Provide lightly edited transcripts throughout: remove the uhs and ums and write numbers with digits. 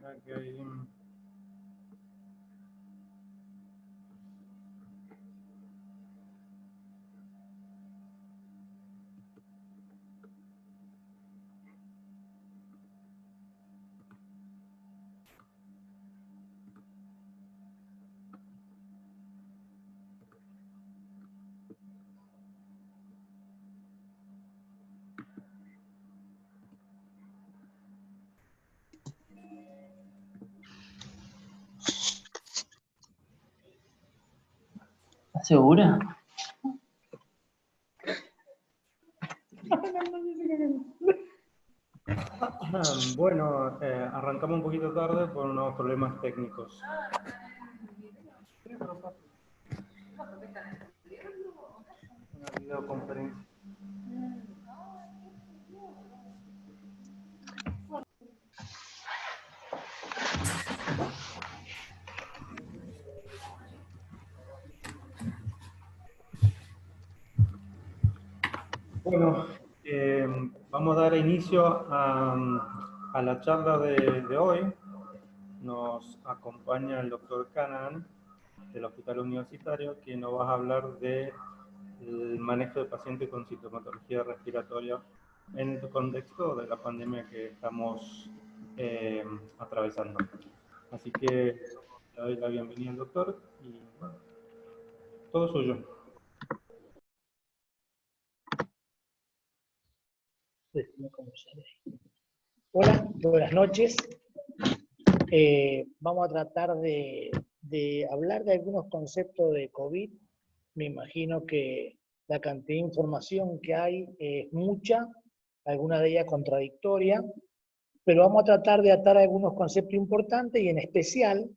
Okay. ¿Segura? Bueno, arrancamos un poquito tarde por unos problemas técnicos. Una videoconferencia. Bueno, vamos a dar inicio a la charla de hoy. Nos acompaña el doctor Canan del Hospital Universitario, quien nos va a hablar del manejo de pacientes con sintomatología respiratoria en el contexto de la pandemia que estamos atravesando. Así que le doy la bienvenida al doctor y bueno, todo suyo. Hola, buenas noches. Vamos a tratar de hablar de algunos conceptos de COVID. Me imagino que la cantidad de información que hay es mucha, alguna de ellas contradictoria, pero vamos a tratar de atar algunos conceptos importantes y en especial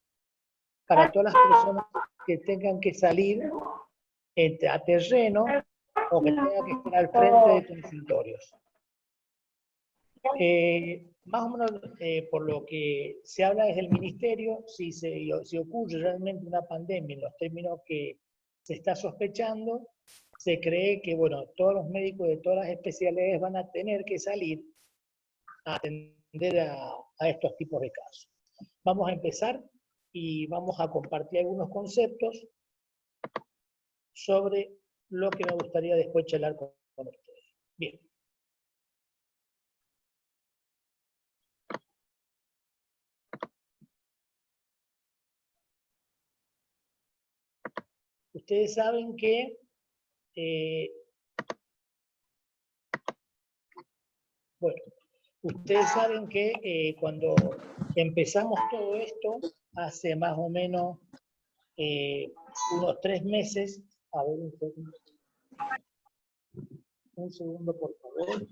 para todas las personas que tengan que salir a terreno o que tengan que estar al frente de consultorios. Más o menos por lo que se habla desde el ministerio, si ocurre realmente una pandemia en los términos que se está sospechando, se cree que bueno, todos los médicos de todas las especialidades van a tener que salir a atender a estos tipos de casos. Vamos a empezar y vamos a compartir algunos conceptos sobre lo que me gustaría después charlar con ustedes. Bien. Ustedes saben que cuando empezamos todo esto, hace más o menos unos 3 meses, a ver un segundo por favor.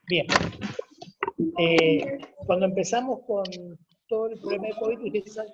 Bien, cuando empezamos con todo el problema de COVID, ustedes saben,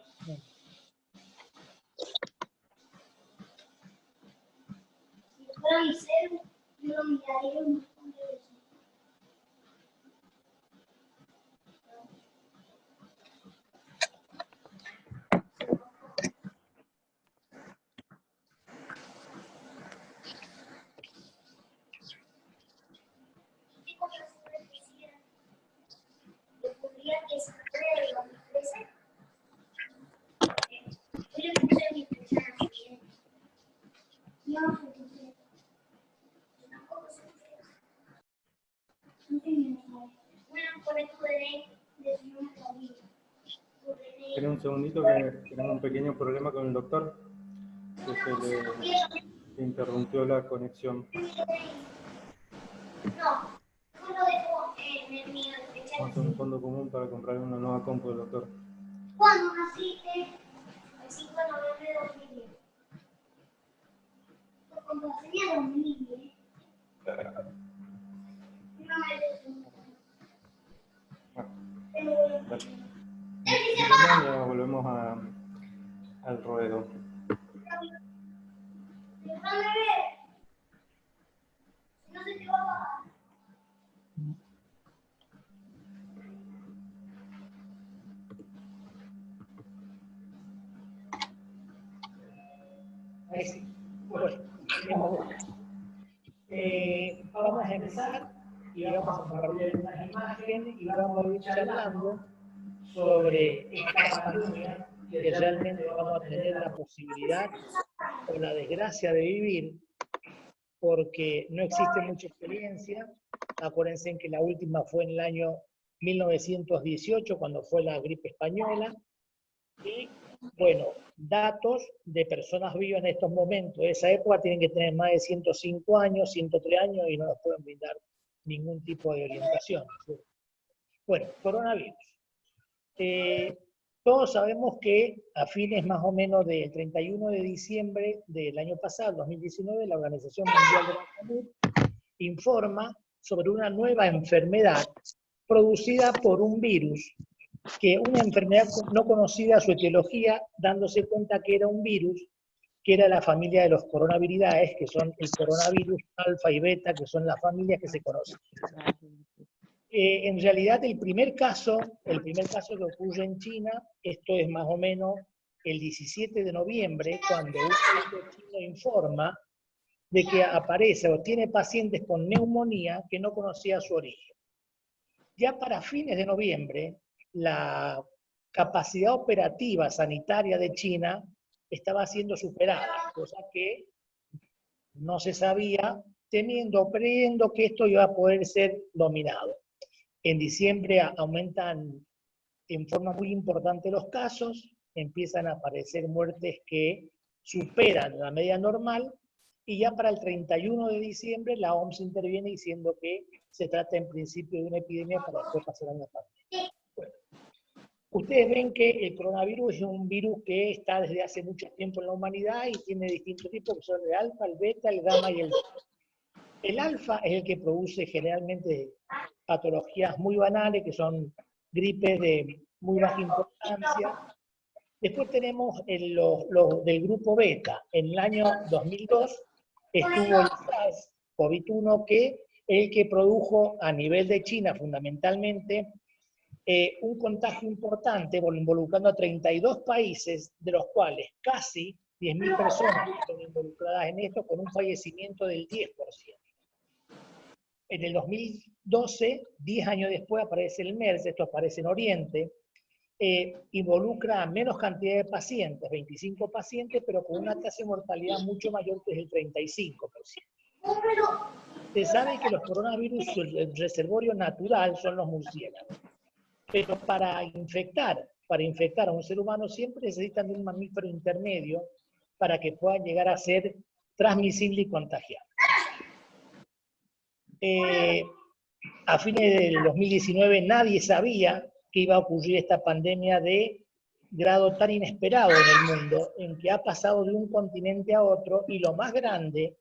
Esperen un segundito que tenemos un pequeño problema con el doctor, que se interrumpió la conexión. Vamos a hacer un fondo común para comprar una nueva compu del doctor. ¿Cuándo naciste? El 5 de noviembre de 2010. Tu contraseña 2010. Ya volvemos al ruedo. Déjame ver. Si no se te va a pagar. Vamos a empezar y vamos a compartir unas imágenes y vamos a ir charlando sobre esta pandemia que realmente vamos a tener la posibilidad o la desgracia de vivir, porque no existe mucha experiencia. Acuérdense que la última fue en el año 1918, cuando fue la gripe española, y bueno, datos de personas vivas en estos momentos de esa época tienen que tener más de 105 años, 103 años, y no nos pueden brindar ningún tipo de orientación. Bueno, coronavirus. Todos sabemos que a fines más o menos del 31 de diciembre del año pasado, 2019, la Organización Mundial de la Salud informa sobre una nueva enfermedad producida por un virus, que una enfermedad no conocida su etiología, dándose cuenta que era un virus, que era la familia de los coronaviridae, que son el coronavirus alfa y beta, que son las familias que se conocen. En realidad el primer caso que ocurre en China, esto es más o menos el 17 de noviembre, cuando un médico chino informa de que aparece o tiene pacientes con neumonía que no conocía su origen. Ya para fines de noviembre, la capacidad operativa sanitaria de China estaba siendo superada, cosa que no se sabía, creyendo que esto iba a poder ser dominado. En diciembre aumentan en forma muy importante los casos, empiezan a aparecer muertes que superan la media normal, y ya para el 31 de diciembre la OMS interviene diciendo que se trata en principio de una epidemia para después pasar a una pandemia. Bueno, ustedes ven que el coronavirus es un virus que está desde hace mucho tiempo en la humanidad y tiene distintos tipos, que son el alfa, el beta, el gamma y el delta. El alfa es el que produce generalmente patologías muy banales, que son gripes de muy baja importancia. Después tenemos los del grupo beta. En el año 2002 estuvo el SARS-CoV-1, que es el que produjo a nivel de China fundamentalmente un contagio importante, involucrando a 32 países, de los cuales casi 10.000 personas están involucradas en esto, con un fallecimiento del 10%. En el 2012, 10 años después, aparece el MERS, esto aparece en Oriente, involucra a menos cantidad de pacientes, 25 pacientes, pero con una tasa de mortalidad mucho mayor, que es el 35%. Se sabe que los coronavirus, el reservorio natural son los murciélagos, pero para infectar a un ser humano siempre necesitan de un mamífero intermedio para que puedan llegar a ser transmisible y contagiable. A fines del 2019 nadie sabía que iba a ocurrir esta pandemia de grado tan inesperado en el mundo, en que ha pasado de un continente a otro, y lo más grande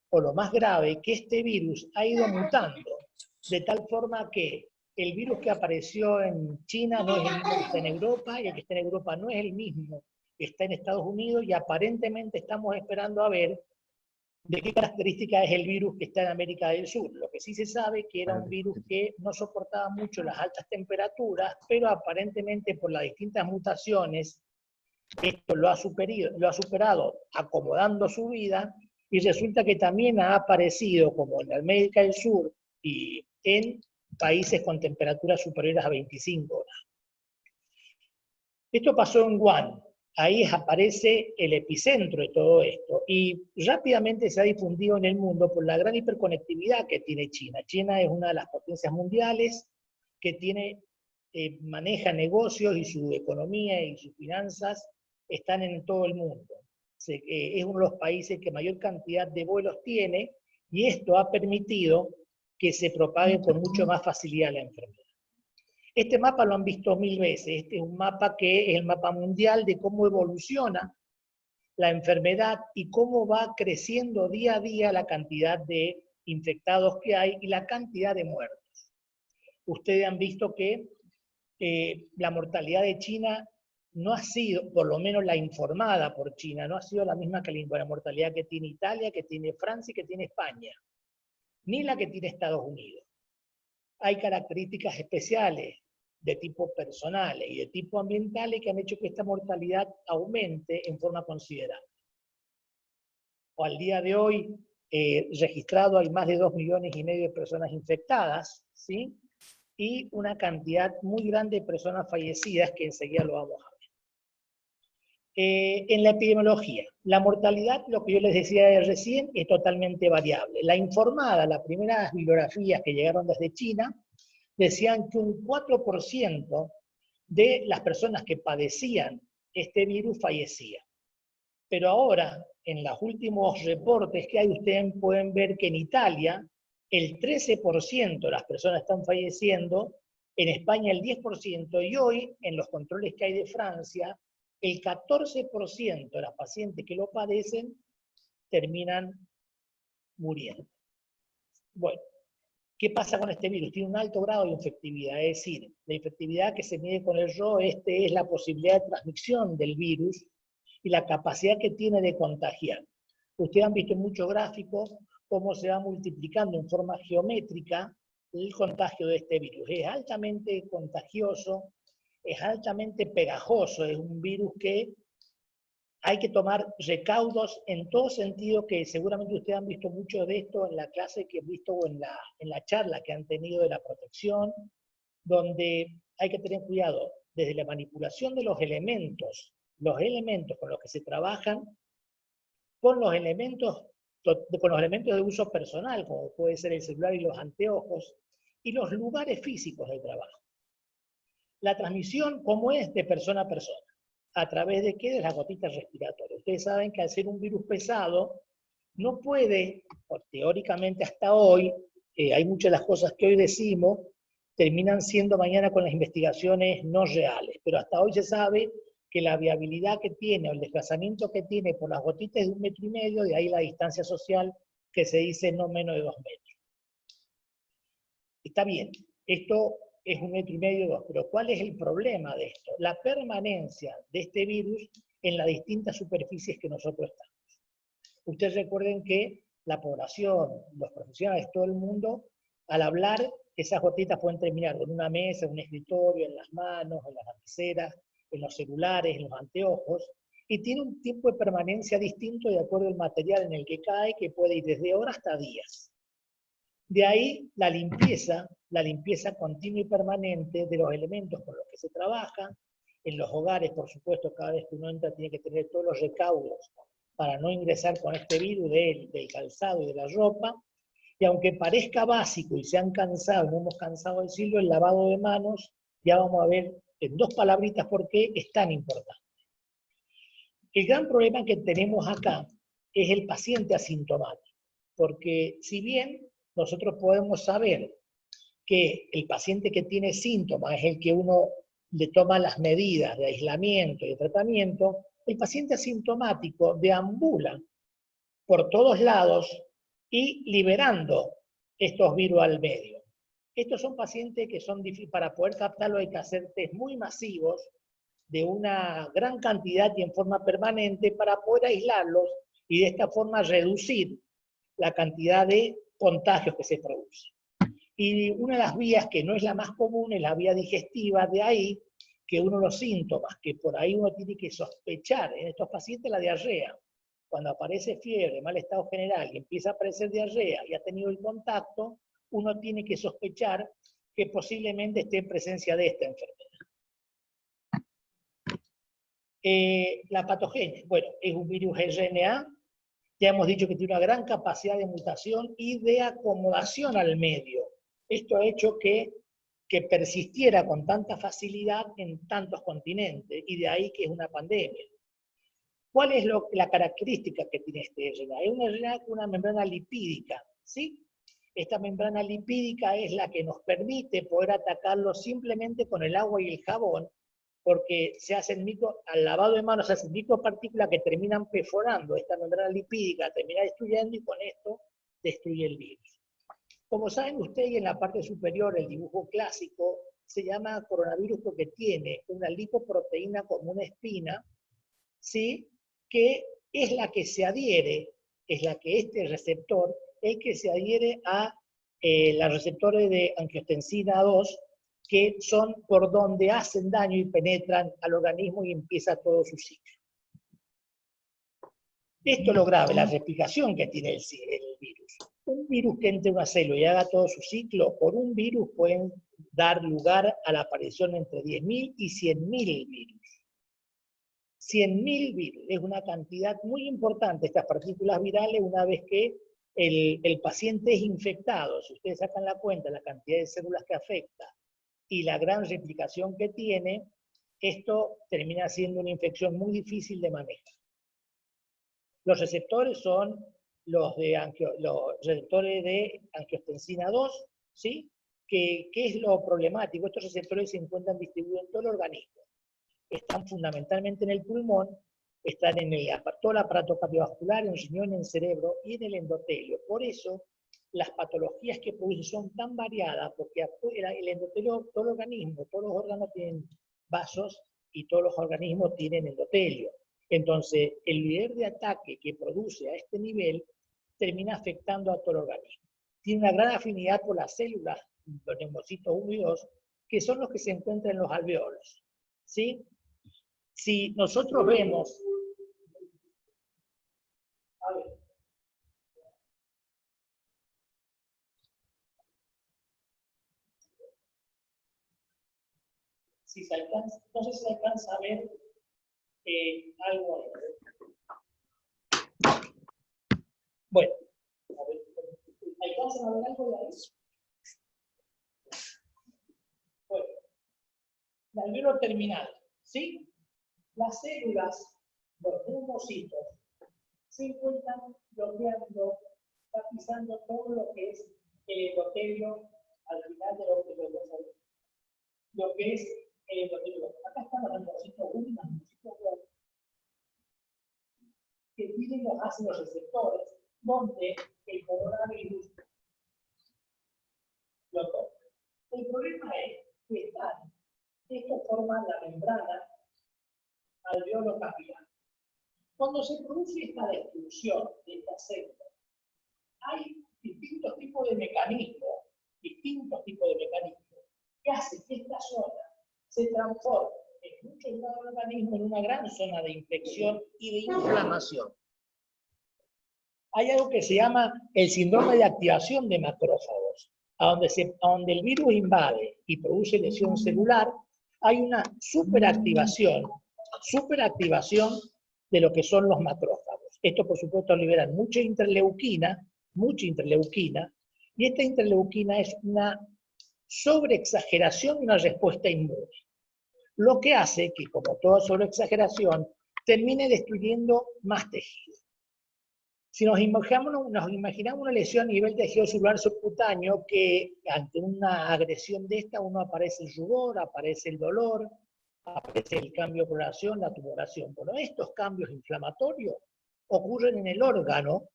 o lo más grave, que este virus ha ido mutando, de tal forma que el virus que apareció en China no es el mismo que está en Europa, y el que está en Europa no es el mismo que está en Estados Unidos, y aparentemente estamos esperando a ver de qué característica es el virus que está en América del Sur. Lo que sí se sabe es que era un virus que no soportaba mucho las altas temperaturas, pero aparentemente por las distintas mutaciones, esto lo ha superado acomodando su vida, y resulta que también ha aparecido, como en América del Sur y en países con temperaturas superiores a 25 grados. Esto pasó en Wuhan. Ahí aparece el epicentro de todo esto, y rápidamente se ha difundido en el mundo por la gran hiperconectividad que tiene China. China es una de las potencias mundiales que maneja negocios, y su economía y sus finanzas están en todo el mundo. Es uno de los países que mayor cantidad de vuelos tiene, y esto ha permitido que se propague con mucho más facilidad la enfermedad. Este mapa lo han visto 1000 veces. Este es un mapa que es el mapa mundial de cómo evoluciona la enfermedad y cómo va creciendo día a día la cantidad de infectados que hay y la cantidad de muertos. Ustedes han visto que la mortalidad de China no ha sido, por lo menos la informada por China, no ha sido la misma que la mortalidad que tiene Italia, que tiene Francia y que tiene España, ni la que tiene Estados Unidos. Hay características especiales de tipo personal y de tipo ambiental que han hecho que esta mortalidad aumente en forma considerable. Al día de hoy, registrado hay más de 2,5 millones de personas infectadas, ¿sí? Y una cantidad muy grande de personas fallecidas que enseguida lo vamos a ver. En la epidemiología, la mortalidad, lo que yo les decía recién, es totalmente variable. La informada, las primeras bibliografías que llegaron desde China, decían que un 4% de las personas que padecían este virus fallecían. Pero ahora, en los últimos reportes que hay, ustedes pueden ver que en Italia el 13% de las personas están falleciendo, en España el 10%, y hoy, en los controles que hay de Francia, el 14% de las pacientes que lo padecen terminan muriendo. Bueno, ¿qué pasa con este virus? Tiene un alto grado de infectividad, es decir, la infectividad que se mide con el RO, es la posibilidad de transmisión del virus y la capacidad que tiene de contagiar. Ustedes han visto en muchos gráficos cómo se va multiplicando en forma geométrica el contagio de este virus. Es altamente contagioso, es altamente pegajoso, es un virus que hay que tomar recaudos en todo sentido, que seguramente ustedes han visto mucho de esto en la clase que han visto o en la charla que han tenido de la protección, donde hay que tener cuidado desde la manipulación de los elementos con los que se trabajan, con los elementos de uso personal, como puede ser el celular y los anteojos, y los lugares físicos del trabajo. La transmisión, ¿cómo es? De persona a persona. ¿A través de qué? De las gotitas respiratorias. Ustedes saben que al ser un virus pesado, no puede, o teóricamente hasta hoy, hay muchas de las cosas que hoy decimos, terminan siendo mañana con las investigaciones no reales, pero hasta hoy se sabe que la viabilidad que tiene, o el desplazamiento que tiene por las gotitas es de 1,5 metros, de ahí la distancia social que se dice no menos de 2 metros. Está bien, esto es 1,5 metros, 2, pero ¿cuál es el problema de esto? La permanencia de este virus en las distintas superficies que nosotros estamos. Ustedes recuerden que la población, los profesionales, todo el mundo, al hablar, esas gotitas pueden terminar en una mesa, en un escritorio, en las manos, en las lapiceras, en los celulares, en los anteojos, y tiene un tiempo de permanencia distinto de acuerdo al material en el que cae, que puede ir desde horas hasta días. De ahí la limpieza continua y permanente de los elementos con los que se trabaja. En los hogares, por supuesto, cada vez que uno entra tiene que tener todos los recaudos para no ingresar con este virus del calzado y de la ropa. Y aunque parezca básico y se han cansado, no hemos cansado de decirlo, el lavado de manos, ya vamos a ver en 2 palabritas por qué es tan importante. El gran problema que tenemos acá es el paciente asintomático, porque si bien nosotros podemos saber que el paciente que tiene síntomas es el que uno le toma las medidas de aislamiento y de tratamiento, el paciente asintomático deambula por todos lados y liberando estos virus al medio. Estos son pacientes que son difíciles, para poder captarlo hay que hacer test muy masivos, de una gran cantidad y en forma permanente, para poder aislarlos y de esta forma reducir la cantidad de contagios que se producen. Y una de las vías que no es la más común es la vía digestiva, de ahí que uno de los síntomas que por ahí uno tiene que sospechar en estos pacientes, la diarrea. Cuando aparece fiebre, mal estado general y empieza a aparecer diarrea y ha tenido el contacto, uno tiene que sospechar que posiblemente esté en presencia de esta enfermedad. La patogenia, bueno, es un virus RNA, ya hemos dicho que tiene una gran capacidad de mutación y de acomodación al medio. Esto ha hecho que persistiera con tanta facilidad en tantos continentes, y de ahí que es una pandemia. ¿Cuál es la característica que tiene este RNA? Es un RNA con una membrana lipídica, ¿sí? Esta membrana lipídica es la que nos permite poder atacarlo simplemente con el agua y el jabón, porque al lavado de manos se hacen micropartículas que terminan perforando esta membrana lipídica, termina destruyendo, y con esto destruye el virus. Como saben ustedes, en la parte superior, el dibujo clásico se llama coronavirus porque tiene una lipoproteína como una espina, ¿sí? Que es la que se adhiere, es la que este receptor, el que se adhiere a los receptores de angiotensina 2, que son por donde hacen daño y penetran al organismo y empieza todo su ciclo. Esto es lo grave, la replicación que tiene el virus. Un virus que entre una célula y haga todo su ciclo, por un virus pueden dar lugar a la aparición entre 10.000 y 100.000 virus. 100.000 virus, es una cantidad muy importante, estas partículas virales, una vez que el paciente es infectado. Si ustedes sacan la cuenta, la cantidad de células que afecta y la gran replicación que tiene, esto termina siendo una infección muy difícil de manejar. Los receptores son los receptores de angiotensina 2, ¿sí? ¿Qué es lo problemático? Estos receptores se encuentran distribuidos en todo el organismo. Están fundamentalmente en el pulmón, están en todo el aparato cardiovascular, en el riñón, en el cerebro y en el endotelio. Por eso, las patologías que producen son tan variadas, porque el endotelio, todo el organismo, todos los órganos tienen vasos y todos los organismos tienen endotelio. Entonces, el líder de ataque que produce a este nivel termina afectando a todo el organismo. Tiene una gran afinidad por las células, los neumocitos 1 y 2, que son los que se encuentran en los alveolos. ¿Sí? Si nosotros vemos... A ver. Si se alcanza, no sé si se alcanza a ver algo ahí. Bueno, a ver, ¿alcanzan a ver algo de ahí? Bueno, el alveolo terminal, ¿sí? Las células, los neumocitos, se encuentran bloqueando, tapizando todo lo que es el endotelio al final de lo que es el endotelio. Acá están los neumocitos 1 y los neumocitos 2, que tienen los ácidos receptores, donde el coronavirus lo toca. El problema es que esto forma la membrana alveolo capilar. Cuando se produce esta destrucción de esta célula, hay distintos tipos de mecanismos que hacen que esta zona se transforme en muchos organismos en una gran zona de infección y de inflamación. Hay algo que se llama el síndrome de activación de macrófagos, donde el virus invade y produce lesión celular, hay una superactivación de lo que son los macrófagos. Esto, por supuesto, liberan mucha interleuquina, y esta interleuquina es una sobreexageración de una respuesta inmune. Lo que hace que, como toda sobreexageración, termine destruyendo más tejido. Si nos imaginamos una lesión a nivel tejido celular subcutáneo, que ante una agresión de esta, uno aparece el rubor, aparece el dolor, aparece el cambio de coloración, la tumoración. Bueno, estos cambios inflamatorios ocurren en el órgano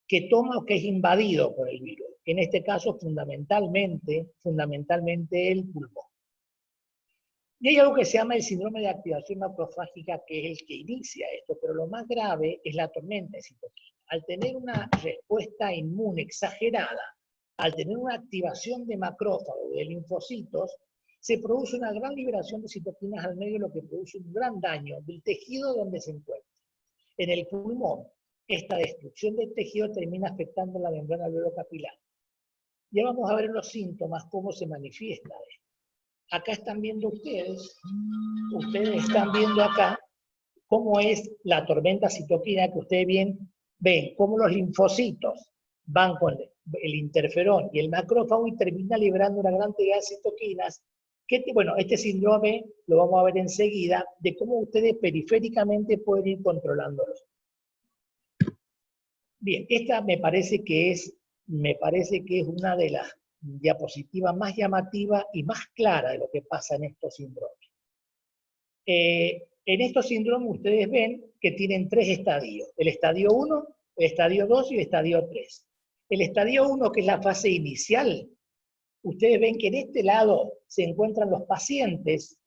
que es invadido por el virus. En este caso, fundamentalmente el pulmón. Y hay algo que se llama el síndrome de activación macrofágica, que es el que inicia esto, pero lo más grave es la tormenta de citoquina. Al tener una respuesta inmune exagerada, al tener una activación de macrófagos, de linfocitos, se produce una gran liberación de citoquinas al medio, lo que produce un gran daño del tejido donde se encuentra. En el pulmón, esta destrucción del tejido termina afectando la membrana alveolo capilar. Ya vamos a ver en los síntomas cómo se manifiesta esto. Acá están viendo ustedes están viendo acá cómo es la tormenta citoquina, que ustedes bien ven cómo los linfocitos van con el interferón y el macrófago y termina liberando una gran cantidad de citoquinas. Bueno, este síndrome lo vamos a ver enseguida, de cómo ustedes periféricamente pueden ir controlándolo. Bien, esta me parece que es una de las diapositivas más llamativas y más claras de lo que pasa en estos síndromes. En estos síndromes ustedes ven que tienen 3 estadios: el estadio 1, el estadio 2 y el estadio 3. El estadio 1, que es la fase inicial, ustedes ven que en este lado se encuentran los pacientes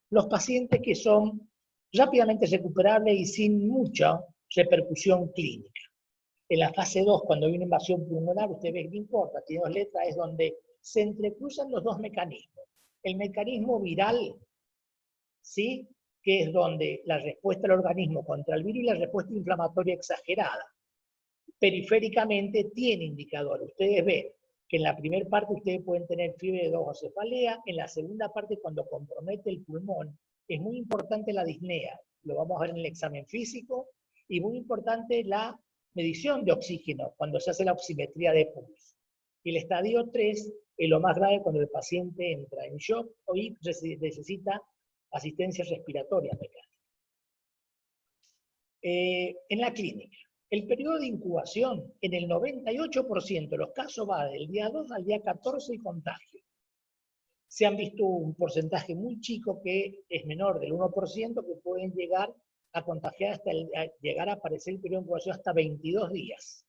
que son rápidamente recuperables y sin mucha repercusión clínica. En la fase 2, cuando hay una invasión pulmonar, ustedes ven que no importa, tiene 2 letras, es donde se entrecruzan los 2 mecanismos. El mecanismo viral, ¿sí?, que es donde la respuesta del organismo contra el virus y la respuesta inflamatoria exagerada. periféricamente tiene indicadores. Ustedes ven que en la primera parte ustedes pueden tener fiebre de 2 o cefalea, en la segunda parte cuando compromete el pulmón, es muy importante la disnea, lo vamos a ver en el examen físico, y muy importante la medición de oxígeno, cuando se hace la oximetría de pulso. El estadio 3 es lo más grave cuando el paciente entra en shock y necesita asistencia respiratoria mecánica. En la clínica, el periodo de incubación en el 98% de los casos va del día 2 al día 14 y contagio. Se han visto un porcentaje muy chico que es menor del 1% que pueden llegar a contagiar hasta llegar a aparecer el periodo de incubación hasta 22 días.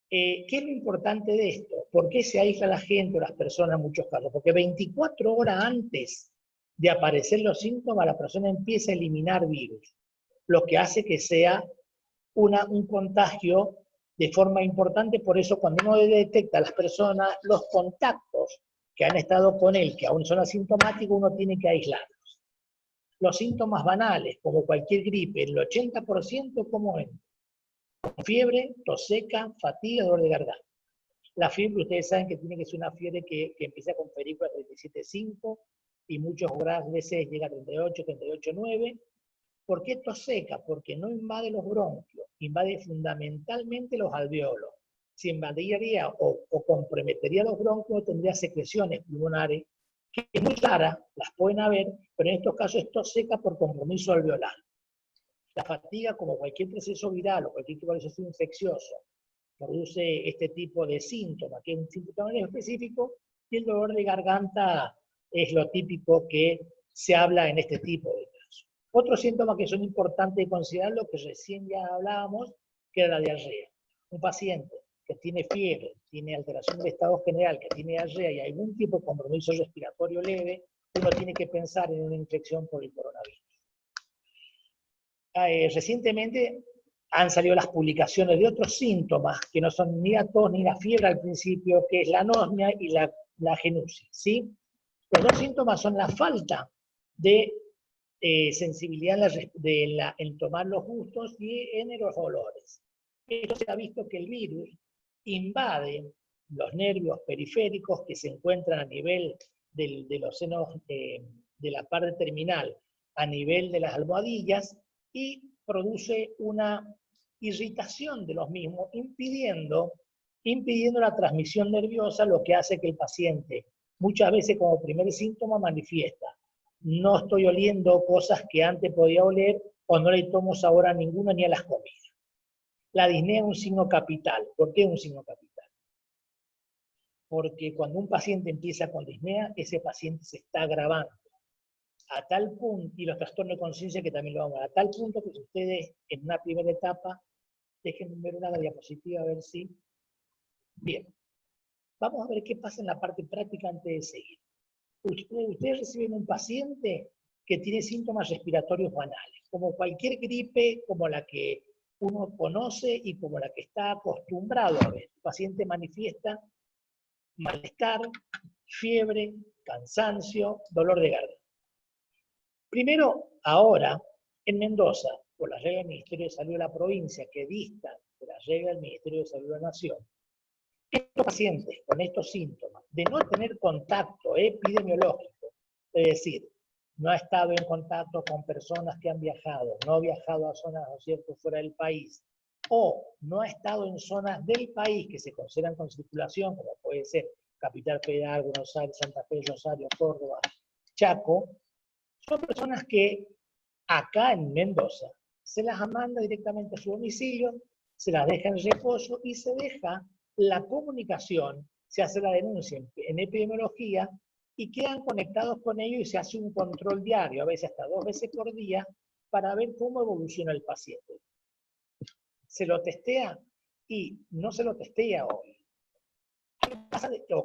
¿Qué es lo importante de esto? ¿Por qué se aísla la gente o las personas en muchos casos? Porque 24 horas antes de aparecer los síntomas, la persona empieza a eliminar virus, lo que hace que sea un contagio de forma importante. Por eso cuando uno detecta a las personas, los contactos que han estado con él, que aún son asintomáticos, uno tiene que aislarlos. Los síntomas banales, como cualquier gripe, el 80% como es fiebre, tos seca, fatiga, dolor de garganta. La fiebre, ustedes saben que tiene que ser una fiebre que empieza con ferícula 37,5 y muchas veces llega a 38, 38,9. ¿Por qué tos seca? Porque no invade los bronquios, invade fundamentalmente los alveolos. Si invadiría o comprometería los bronquios, tendría secreciones pulmonares, que es muy rara, las pueden haber, pero en estos casos es tos seca por compromiso alveolar. La fatiga, como cualquier proceso viral o cualquier proceso infeccioso, produce este tipo de síntomas, que es un síntoma específico, y el dolor de garganta es lo típico que se habla en este tipo de casos. Otros síntomas que son importantes de considerar, lo que recién ya hablábamos, que era la diarrea. Un paciente que tiene fiebre, tiene alteración del estado general, que tiene diarrea y algún tipo de compromiso respiratorio leve, uno tiene que pensar en una infección por el coronavirus. Recientemente han salido las publicaciones de otros síntomas que no son ni la tos ni la fiebre al principio, que es la anosmia y la genusis, ¿sí? Los dos síntomas son la falta de sensibilidad en tomar los gustos y en los olores. Esto se ha visto que el virus invade los nervios periféricos que se encuentran a nivel de los senos de la parte terminal, a nivel de las almohadillas, y produce una irritación de los mismos, impidiendo la transmisión nerviosa, lo que hace que el paciente, muchas veces como primer síntoma, manifiesta: no estoy oliendo cosas que antes podía oler, o no le tomo sabor a ninguna ni a las comidas. La disnea es un signo capital. ¿Por qué es un signo capital? Porque cuando un paciente empieza con disnea, ese paciente se está agravando. A tal punto, y los trastornos de conciencia que también lo vamos a ver, a tal punto que si ustedes en una primera etapa, déjenme ver una diapositiva a ver si... Bien, vamos a ver qué pasa en la parte práctica antes de seguir. Ustedes reciben un paciente que tiene síntomas respiratorios banales, como cualquier gripe, como la que uno conoce y como la que está acostumbrado a ver. El paciente manifiesta malestar, fiebre, cansancio, dolor de garganta. Primero, ahora, en Mendoza, por las reglas del Ministerio de Salud de la provincia, que distan de las reglas del Ministerio de Salud de la Nación, estos pacientes con estos síntomas, de no tener contacto epidemiológico, es decir, no ha estado en contacto con personas que han viajado, no ha viajado a zonas, ¿no es cierto?, fuera del país, o no ha estado en zonas del país que se consideran con circulación, como puede ser Capital Federal, Buenos Aires, Santa Fe, Rosario, Córdoba, Chaco, son personas que acá en Mendoza se las manda directamente a su domicilio, se las deja en reposo y se deja la comunicación, se hace la denuncia en epidemiología y quedan conectados con ellos y se hace un control diario, a veces hasta 2 veces por día, para ver cómo evoluciona el paciente. Se lo testea y no se lo testea hoy.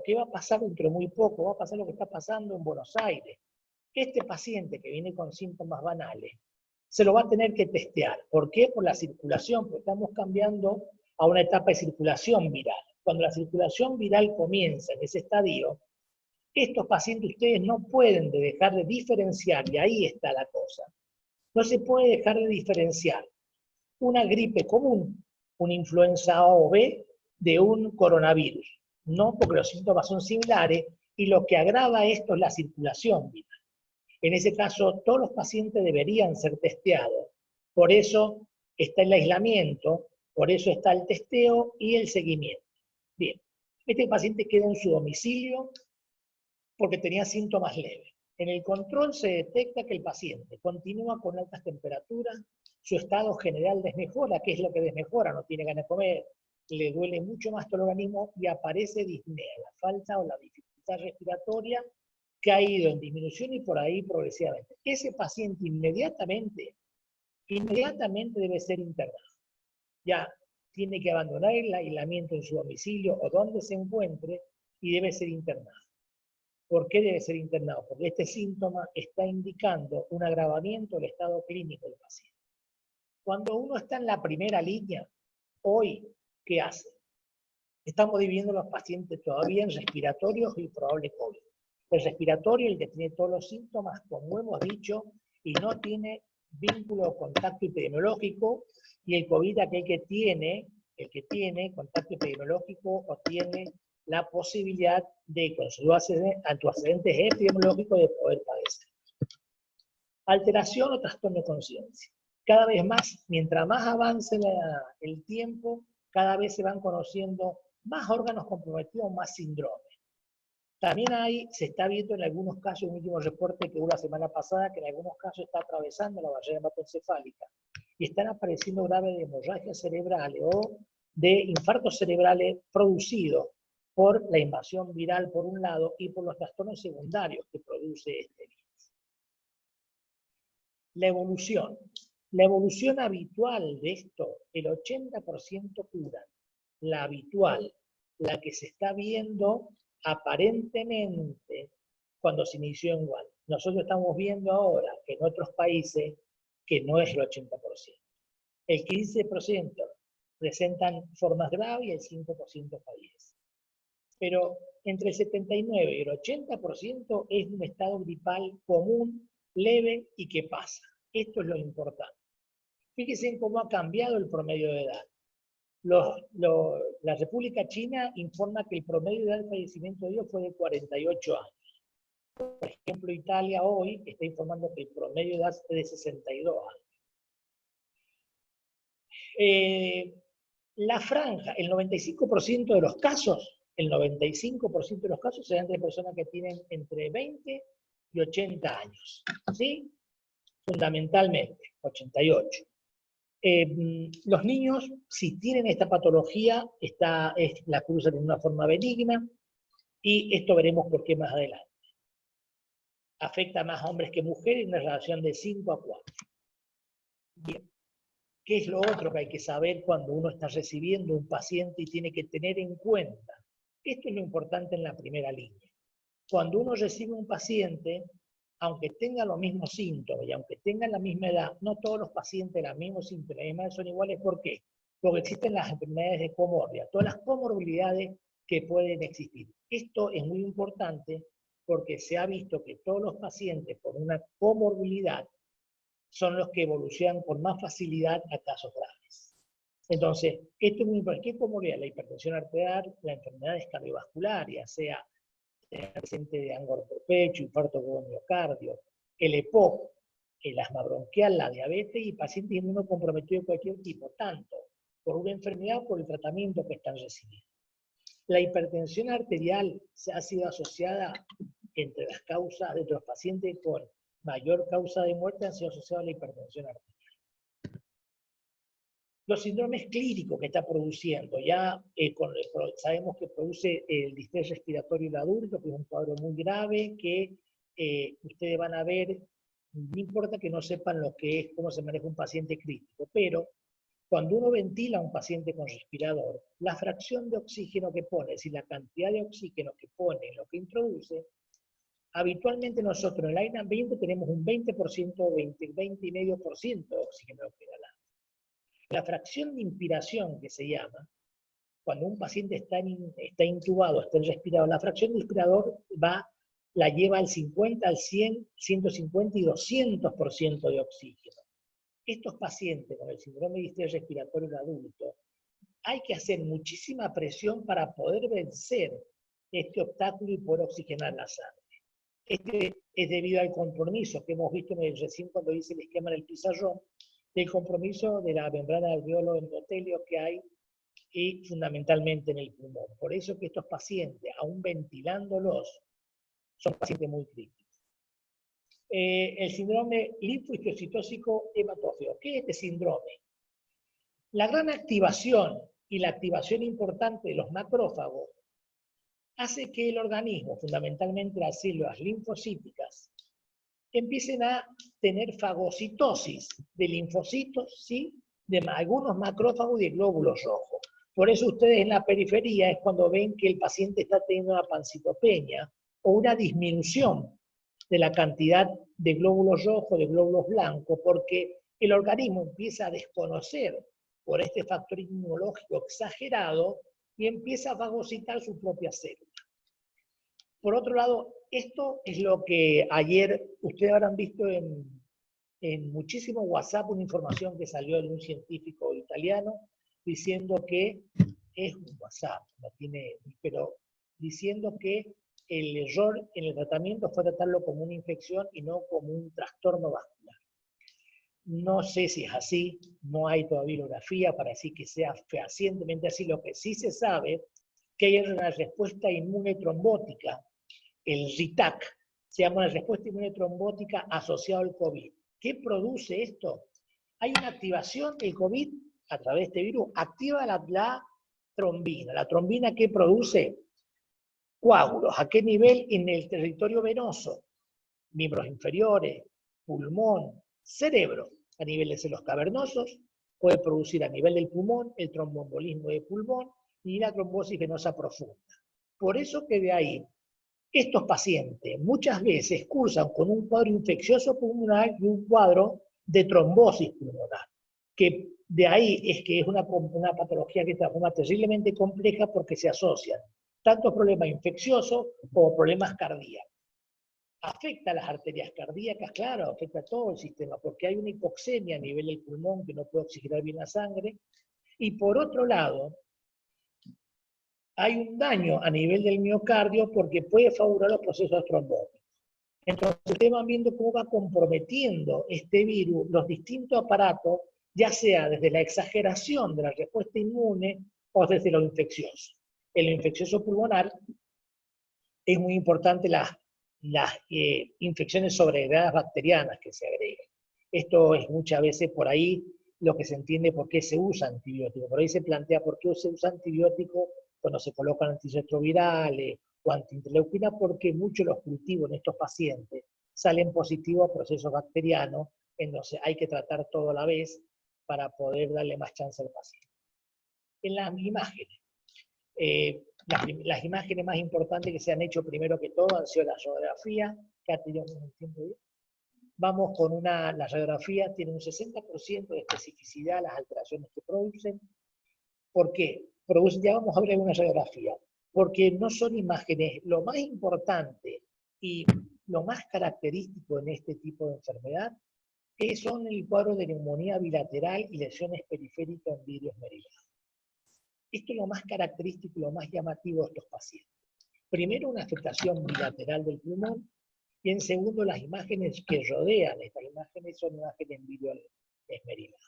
¿Qué va a pasar dentro de muy poco? Va a pasar lo que está pasando en Buenos Aires. Este paciente que viene con síntomas banales se lo va a tener que testear. ¿Por qué? Por la circulación, porque estamos cambiando a una etapa de circulación viral. Cuando la circulación viral comienza en ese estadio, estos pacientes ustedes no pueden dejar de diferenciar, y ahí está la cosa. No se puede dejar de diferenciar una gripe común, una influenza A o B de un coronavirus. No, porque los síntomas son similares y lo que agrava esto es la circulación viral. En ese caso, todos los pacientes deberían ser testeados. Por eso está el aislamiento, por eso está el testeo y el seguimiento. Bien, este paciente queda en su domicilio porque tenía síntomas leves. En el control se detecta que el paciente continúa con altas temperaturas, su estado general desmejora. ¿Qué es lo que desmejora? No tiene ganas de comer, le duele mucho más todo el organismo y aparece disnea, la falta o la dificultad respiratoria que ha ido en disminución y por ahí progresivamente. Ese paciente inmediatamente debe ser internado. Ya tiene que abandonar el aislamiento en su domicilio o donde se encuentre y debe ser internado. ¿Por qué debe ser internado? Porque este síntoma está indicando un agravamiento del estado clínico del paciente. Cuando uno está en la primera línea, hoy, ¿qué hace? Estamos dividiendo los pacientes todavía en respiratorios y probable COVID. El respiratorio, el que tiene todos los síntomas, como hemos dicho, y no tiene vínculo o contacto epidemiológico, y el COVID, aquel que tiene, contacto epidemiológico o tiene la posibilidad de, con sus antecedentes epidemiológicos, de poder padecer. Alteración o trastorno de conciencia. Cada vez más, mientras más avance el tiempo, cada vez se van conociendo más órganos comprometidos, más síndromes. También se está viendo en algunos casos, un último reporte que hubo la semana pasada, que en algunos casos está atravesando la barrera hematoencefálica y están apareciendo graves de hemorragias cerebrales o de infartos cerebrales producidos por la invasión viral por un lado y por los trastornos secundarios que produce este virus. La evolución. La evolución habitual de esto, el 80% cura. La habitual, la que se está viendo aparentemente cuando se inició en Wuhan. Nosotros estamos viendo ahora que en otros países que no es el 80%. El 15% presentan formas graves y el 5% fallece. Pero entre el 79 y el 80% es un estado gripal común, leve y que pasa. Esto es lo importante. Fíjense en cómo ha cambiado el promedio de edad. La República China informa que el promedio de edad de fallecimiento de ellos fue de 48 años. Por ejemplo, Italia hoy está informando que el promedio de edad es de 62 años. La franja, el 95% de los casos, se dan de personas que tienen entre 20 y 80 años. ¿Sí? Fundamentalmente, 88. Los niños, si tienen esta patología, la cruzan en una forma benigna, y esto veremos por qué más adelante. Afecta más a hombres que mujeres en una relación de 5 a 4. Bien. ¿Qué es lo otro que hay que saber cuando uno está recibiendo un paciente y tiene que tener en cuenta? Esto es lo importante en la primera línea. Cuando uno recibe un paciente, aunque tenga los mismos síntomas y aunque tengan la misma edad, no todos los pacientes los mismos síntomas son iguales. ¿Por qué? Porque existen las enfermedades de comorbia, todas las comorbilidades que pueden existir. Esto es muy importante porque se ha visto que todos los pacientes con una comorbilidad son los que evolucionan con más facilidad a casos graves. Entonces, esto es muy importante. ¿Qué comorbilidad? La hipertensión arterial, las enfermedades cardiovasculares, sea presente de angor por pecho, infarto por miocardio, el EPOC, el asma bronquial, la diabetes y pacientes inmunocomprometidos de cualquier tipo, tanto por una enfermedad o por el tratamiento que están recibiendo. La hipertensión arterial se ha sido asociada entre las causas de los pacientes con mayor causa de muerte, han sido asociados a la hipertensión arterial. Los síndromes clínicos que está produciendo, sabemos que produce el distrés respiratorio del adulto, que es un cuadro muy grave, que ustedes van a ver, no importa que no sepan lo que es, cómo se maneja un paciente crítico, pero cuando uno ventila a un paciente con respirador, la fracción de oxígeno que pone, es decir, la cantidad de oxígeno que pone en lo que introduce, habitualmente nosotros en el aire ambiente tenemos un 20% o 20,5% de oxígeno inhalado. La fracción de inspiración, que se llama, cuando un paciente está intubado, está en respirador, la fracción de inspirador la lleva al 50, al 100, 150 y 200% de oxígeno. Estos pacientes con el síndrome de distrés respiratorio del adulto hay que hacer muchísima presión para poder vencer este obstáculo y poder oxigenar la sangre. Este es debido al compromiso que hemos visto recién cuando hice el esquema del pizarrón, del compromiso de la membrana alveolo endotelio que hay y fundamentalmente en el pulmón. Por eso que estos pacientes, aún ventilándolos, son pacientes muy críticos. El síndrome linfohistiocytósico hematófago. ¿Qué es este síndrome? La gran activación y la activación importante de los macrófagos hace que el organismo, fundamentalmente las células linfocíticas, empiecen a tener fagocitosis de linfocitos, ¿sí?, de algunos macrófagos y de glóbulos rojos. Por eso ustedes en la periferia es cuando ven que el paciente está teniendo una pancitopenia o una disminución de la cantidad de glóbulos rojos, de glóbulos blancos, porque el organismo empieza a desconocer por este factor inmunológico exagerado y empieza a fagocitar su propia célula. Por otro lado, esto es lo que ayer ustedes habrán visto en muchísimo WhatsApp, una información que salió de un científico italiano diciendo que es un WhatsApp, no tiene, pero diciendo que el error en el tratamiento fue tratarlo como una infección y no como un trastorno vascular. No sé si es así, no hay todavía bibliografía para decir que sea fehacientemente así. Lo que sí se sabe que hay una respuesta inmune trombótica, el RITAC, se llama la respuesta inmune trombótica asociada al COVID. ¿Qué produce esto? Hay una activación, el COVID, a través de este virus, activa la trombina. ¿La trombina qué produce? Coágulos. ¿A qué nivel? En el territorio venoso, miembros inferiores, pulmón, cerebro. A nivel de celos cavernosos, puede producir a nivel del pulmón el tromboembolismo de pulmón y la trombosis venosa profunda. Por eso que de ahí, estos pacientes muchas veces cursan con un cuadro infeccioso pulmonar y un cuadro de trombosis pulmonar, que de ahí es que es una patología que se transforma terriblemente compleja porque se asocian tanto problemas infecciosos como problemas cardíacos. Afecta a las arterias cardíacas, claro, afecta a todo el sistema, porque hay una hipoxemia a nivel del pulmón que no puede oxigenar bien la sangre, y por otro lado, hay un daño a nivel del miocardio porque puede favorecer los procesos trombóticos. Entonces, ustedes van viendo cómo va comprometiendo este virus los distintos aparatos, ya sea desde la exageración de la respuesta inmune o desde lo infeccioso. En lo infeccioso pulmonar es muy importante las infecciones sobreagregadas bacterianas que se agregan. Esto es muchas veces por ahí lo que se entiende por qué se usa antibiótico. Por ahí se plantea por qué se usa antibiótico cuando se colocan antirretrovirales o antiinterleuquina, porque muchos de los cultivos en estos pacientes salen positivos a procesos bacterianos, entonces hay que tratar todo a la vez para poder darle más chance al paciente. En las imágenes, las imágenes más importantes que se han hecho primero que todo han sido la radiografía, que ha tenido un tiempo bien. Vamos con la radiografía tiene un 60% de especificidad las alteraciones que producen. ¿Por qué? Ya vamos a ver una radiografía. Porque no son imágenes, lo más importante y lo más característico en este tipo de enfermedad son el cuadro de neumonía bilateral y lesiones periféricas en vidrio esmerilado. Esto es lo más característico y lo más llamativo de estos pacientes. Primero, una afectación bilateral del pulmón, y en segundo, las imágenes que rodean estas imágenes son imágenes en vidrio esmerilado.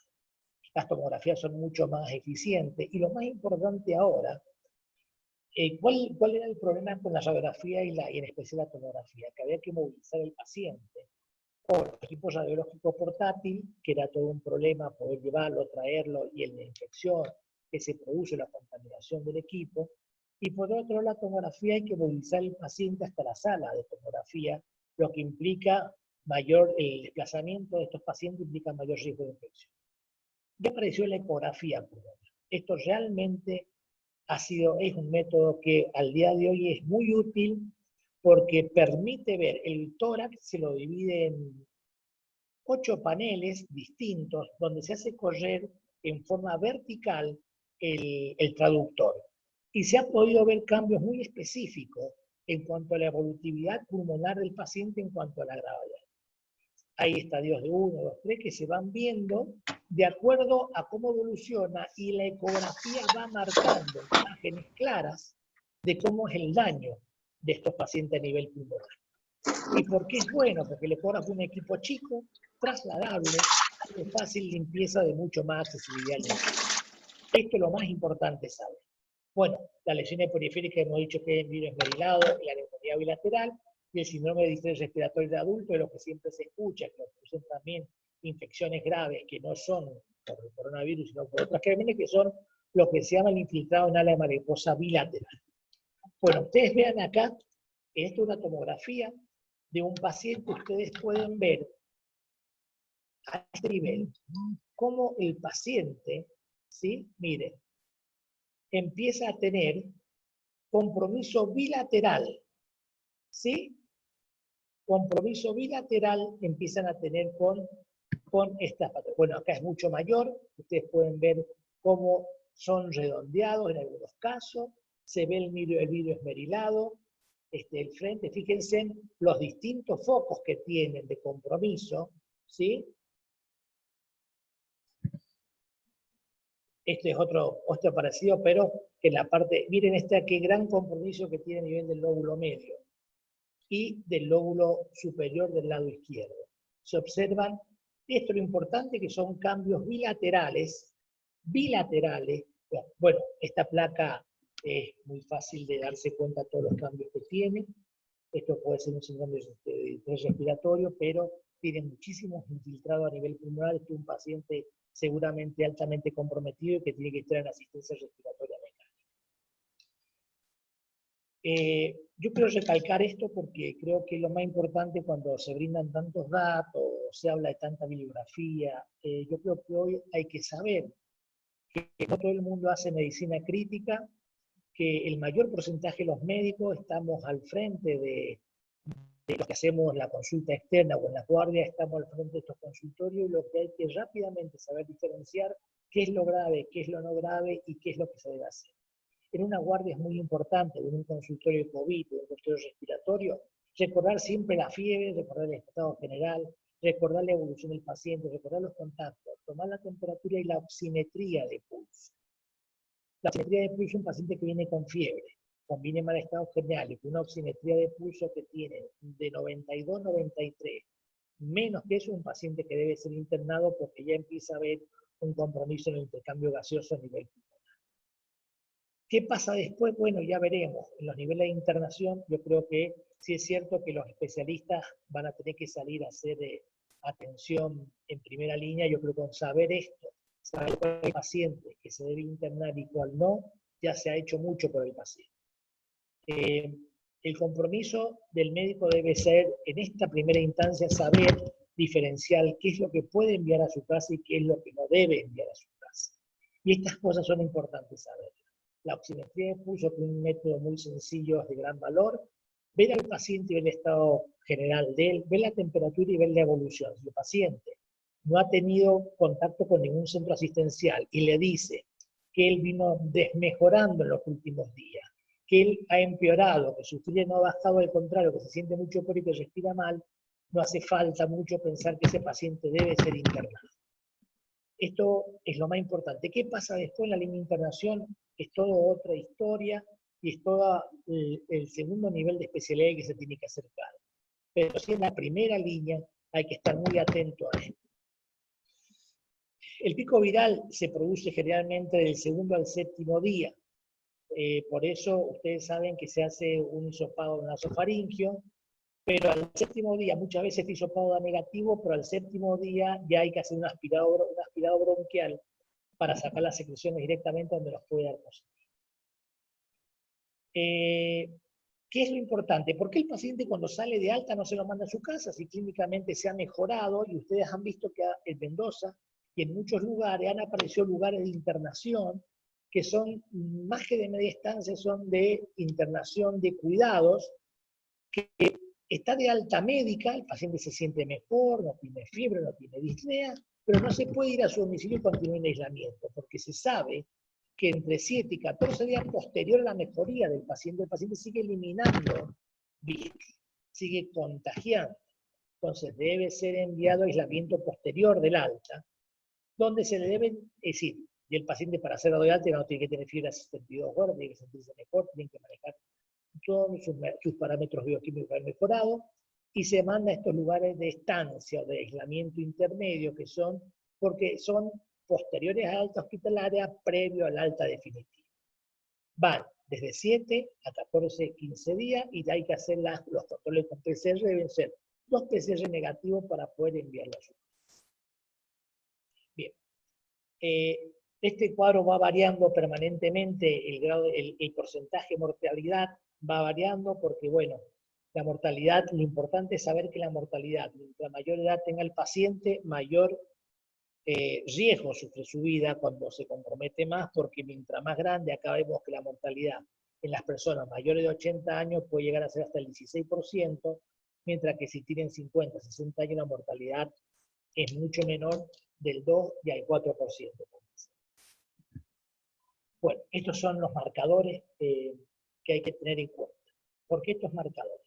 Las tomografías son mucho más eficientes, y lo más importante ahora, ¿cuál era el problema con la radiografía y en especial la tomografía? Que había que movilizar el paciente con los equipos radiológicos portátiles, que era todo un problema poder llevarlo, traerlo, y en la infección que se produce la contaminación del equipo. Y por otro lado, la tomografía hay que movilizar el paciente hasta la sala de tomografía, lo que implica el desplazamiento de estos pacientes implica mayor riesgo de infección. Ya apareció la ecografía pulmonar. Esto realmente es un método que al día de hoy es muy útil porque permite ver el tórax, se lo divide en 8 paneles distintos donde se hace correr en forma vertical el traductor. Y se ha podido ver cambios muy específicos en cuanto a la evolutividad pulmonar del paciente en cuanto a la gravedad. Hay estadios de 1, 2, 3 que se van viendo de acuerdo a cómo evoluciona y la ecografía va marcando imágenes claras de cómo es el daño de estos pacientes a nivel pulmonar. ¿Y por qué es bueno? Porque el ecógrafo es un equipo chico, trasladable, de fácil limpieza, de mucho más accesibilidad. Esto es lo más importante saber. Bueno, las lesiones periféricas hemos dicho que es el virus esmerilado, la neumonía bilateral, y el síndrome de distrés respiratorio de adulto, de lo que siempre se escucha, que producen también infecciones graves que no son por el coronavirus, sino por otras crímenes, que son lo que se llama el infiltrado en ala de mariposa bilateral. Bueno, ustedes vean acá, esto es una tomografía de un paciente, ustedes pueden ver a este nivel cómo el paciente, ¿sí? Miren, empieza a tener compromiso bilateral, ¿sí? Compromiso bilateral empiezan a tener con estas patrones. Bueno, acá es mucho mayor, ustedes pueden ver cómo son redondeados en algunos casos, se ve el vidrio esmerilado, el frente, fíjense en los distintos focos que tienen de compromiso, ¿sí? Este es otro parecido, pero en la parte, miren qué gran compromiso que tiene a nivel del lóbulo medio y del lóbulo superior del lado izquierdo. Se observan, esto es lo importante, que son cambios bilaterales, bueno, esta placa es muy fácil de darse cuenta de todos los cambios que tiene, esto puede ser un síndrome de estrés respiratorio, pero tiene muchísimos infiltrados a nivel pulmonar, este es un paciente seguramente altamente comprometido y que tiene que estar en asistencia respiratoria mecánica. Yo quiero recalcar esto porque creo que es lo más importante cuando se brindan tantos datos, se habla de tanta bibliografía. Yo creo que hoy hay que saber que no todo el mundo hace medicina crítica, que el mayor porcentaje de los médicos estamos al frente de los que hacemos la consulta externa o en las guardias, estamos al frente de estos consultorios, y lo que hay que rápidamente saber diferenciar qué es lo grave, qué es lo no grave y qué es lo que se debe hacer. En una guardia es muy importante, en un consultorio de COVID, en un consultorio respiratorio, recordar siempre la fiebre, recordar el estado general, recordar la evolución del paciente, recordar los contactos, tomar la temperatura y la oximetría de pulso. La oximetría de pulso es un paciente que viene con fiebre, combine mal estado general y con una oximetría de pulso que tiene de 92, 93, menos que eso, un paciente que debe ser internado porque ya empieza a haber un compromiso en el intercambio gaseoso a nivel pulmonar. ¿Qué pasa después? Bueno, ya veremos. En los niveles de internación, yo creo que sí es cierto que los especialistas van a tener que salir a hacer atención en primera línea. Yo creo que con saber esto, saber cuál es el paciente que se debe internar y cuál no, ya se ha hecho mucho por el paciente. El compromiso del médico debe ser, en esta primera instancia, saber diferenciar qué es lo que puede enviar a su casa y qué es lo que no debe enviar a su casa. Y estas cosas son importantes saber. La oximetría de pulso, que es un método muy sencillo, es de gran valor. Ver al paciente y ver el estado general de él, ver la temperatura y ver la evolución. Si el paciente no ha tenido contacto con ningún centro asistencial y le dice que él vino desmejorando en los últimos días, que él ha empeorado, que su fiebre no ha bajado, al contrario, que se siente mucho peor y que respira mal, no hace falta mucho pensar que ese paciente debe ser internado. Esto es lo más importante. ¿Qué pasa después en la línea de internación? Es toda otra historia y es todo el segundo nivel de especialidad que se tiene que acercar. Pero si en la primera línea hay que estar muy atento a esto. El pico viral se produce generalmente del segundo al séptimo día. Por eso ustedes saben que se hace un hisopado nasofaringio, pero al séptimo día, muchas veces este hisopado da negativo, pero al séptimo día ya hay que hacer un aspirado bronquial para sacar las secreciones directamente donde los puede dar positivo. ¿Qué es lo importante? ¿Por qué el paciente cuando sale de alta no se lo manda a su casa si clínicamente se ha mejorado? Y ustedes han visto que en Mendoza y en muchos lugares han aparecido lugares de internación que son más que de media estancia, son de internación de cuidados, que está de alta médica, el paciente se siente mejor, no tiene fiebre, no tiene disnea, pero no se puede ir a su domicilio y continuar en aislamiento, porque se sabe que entre 7 y 14 días posterior a la mejoría del paciente, el paciente sigue eliminando virus, sigue contagiando. Entonces debe ser enviado a aislamiento posterior del alta, donde se le deben, es decir, y el paciente para ser dado de alta no tiene que tener fibra 72 horas, tiene que sentirse mejor, tiene que manejar todos sus parámetros bioquímicos mejorados, y se manda a estos lugares de estancia o de aislamiento intermedio, que son, porque son posteriores a alta hospitalaria, previo al alta definitiva. Van desde 7 a 14, 15 días, y hay que hacer los controles con PCR, deben ser 2 PCR negativos para poder enviarlo a su casa. Bien. Este cuadro va variando permanentemente, el porcentaje de mortalidad va variando porque, bueno, la mortalidad, lo importante es saber que la mortalidad, mientras mayor edad tenga el paciente, mayor riesgo sufre su vida cuando se compromete más, porque mientras más grande, acá vemos que la mortalidad en las personas mayores de 80 años puede llegar a ser hasta el 16%, mientras que si tienen 50, 60 años la mortalidad es mucho menor, del 2 y al 4%. Bueno, estos son los marcadores que hay que tener en cuenta. ¿Por qué estos marcadores?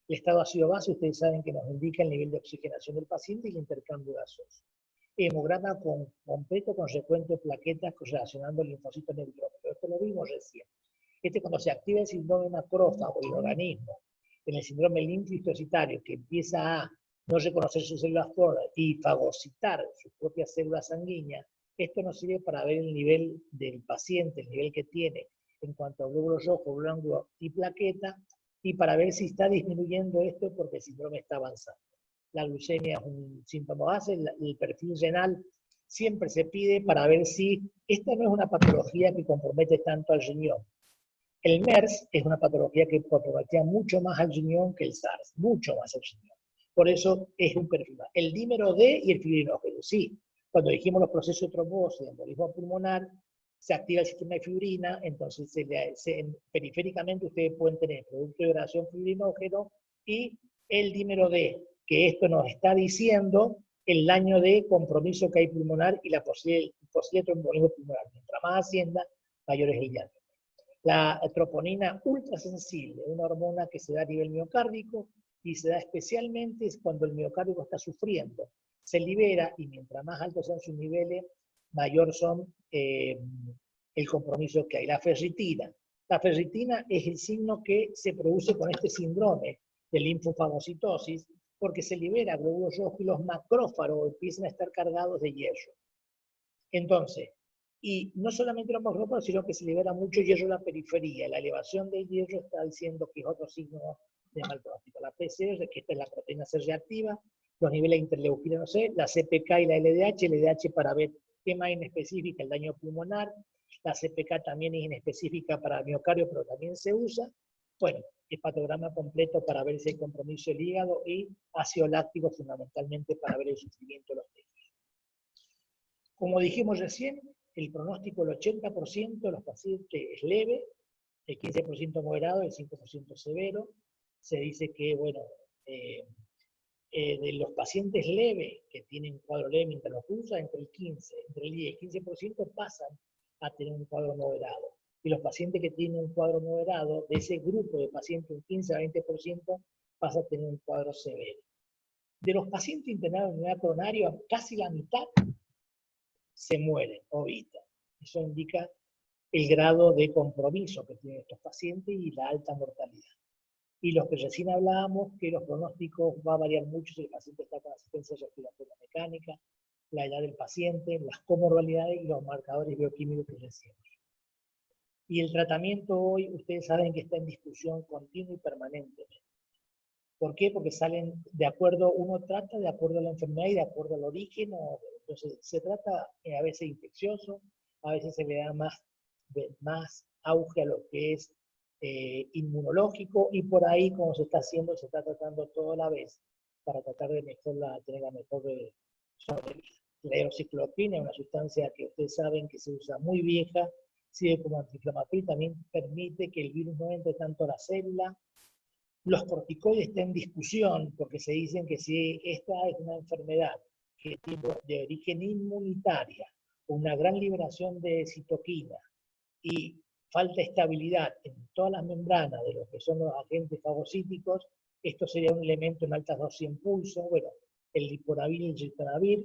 El estado ácido-base, ustedes saben que nos indica el nivel de oxigenación del paciente y el intercambio gaseoso. Hemograma completo con recuento de plaquetas relacionando el linfocito neutrófilo. Esto lo vimos recién. Cuando se activa el síndrome macrófago del organismo, en el síndrome linfohistocitario, que empieza a no reconocer sus células flora y fagocitar sus propias células sanguíneas, esto nos sirve para ver el nivel del paciente, el nivel que tiene en cuanto a glóbulos rojos, glóbulos blancos y plaqueta, y para ver si está disminuyendo esto porque el síndrome está avanzando. La glucemia es un síntoma base, el perfil renal siempre se pide para ver si esta no es una patología que compromete tanto al riñón. El MERS es una patología que comprometía mucho más al riñón que el SARS, mucho más al riñón. Por eso es un perfil más. El dímero D y el fibrinógeno, sí. Cuando dijimos los procesos de trombosis y embolismo pulmonar, se activa el sistema de fibrina, entonces periféricamente ustedes pueden tener producto de oración fibrinógeno y el dímero D, que esto nos está diciendo el daño de compromiso que hay pulmonar y la posible tromboembolismo pulmonar. Mientras más ascienda, mayor es el daño. La troponina ultrasensible, una hormona que se da a nivel miocárdico y se da especialmente cuando el miocárdico está sufriendo. Se libera y mientras más altos sean sus niveles, mayor son el compromiso que hay. La ferritina. La ferritina es el signo que se produce con este síndrome de linfofagocitosis porque se libera glóbulos rojos y los macrófagos empiezan a estar cargados de hierro. Entonces, y no solamente los macrófagos, sino que se libera mucho hierro en la periferia. La elevación del hierro está diciendo que es otro signo de mal pronóstico. La PCR, que esta es la proteína C reactiva, los niveles de interleuquina, no sé, la CPK y la LDH para ver qué más inespecífica el daño pulmonar, la CPK también es inespecífica para el miocardio, pero también se usa. Bueno, hepatograma completo para ver si hay compromiso del hígado y ácido láctico fundamentalmente para ver el sufrimiento de los tejidos. Como dijimos recién, el pronóstico del 80% de los pacientes es leve, el 15% moderado, el 5% severo. Se dice que, bueno, de los pacientes leves que tienen cuadro leve mientras los usa, entre el 10 y el 15% pasan a tener un cuadro moderado. Y los pacientes que tienen un cuadro moderado, de ese grupo de pacientes, un 15 a 20% pasa a tener un cuadro severo. De los pacientes internados en unidad coronaria, casi la mitad se mueren o evitan. Eso indica el grado de compromiso que tienen estos pacientes y la alta mortalidad. Y los que recién hablábamos, que los pronósticos va a variar mucho si el paciente está con asistencia respiratoria mecánica, la edad del paciente, las comorbilidades y los marcadores bioquímicos que decíamos. Y el tratamiento hoy, ustedes saben que está en discusión continua y permanentemente. ¿Por qué? Porque salen de acuerdo, uno trata de acuerdo a la enfermedad y de acuerdo al origen, entonces se trata a veces infeccioso, a veces se le da más auge a lo que es inmunológico, y por ahí, como se está haciendo, se está tratando todo a la vez para tratar de tener la mejor sobrevida. La hidroxicloroquina es una sustancia que ustedes saben que se usa muy vieja, sirve como antiinflamatorio y también permite que el virus no entre tanto a la célula. Los corticoides están en discusión porque se dicen que si esta es una enfermedad que tiene de origen inmunitaria, una gran liberación de citoquina y falta estabilidad en todas las membranas de lo que son los agentes fagocíticos, Esto sería un elemento en altas dosis de impulso. Bueno, el liporavir y el ritonavir,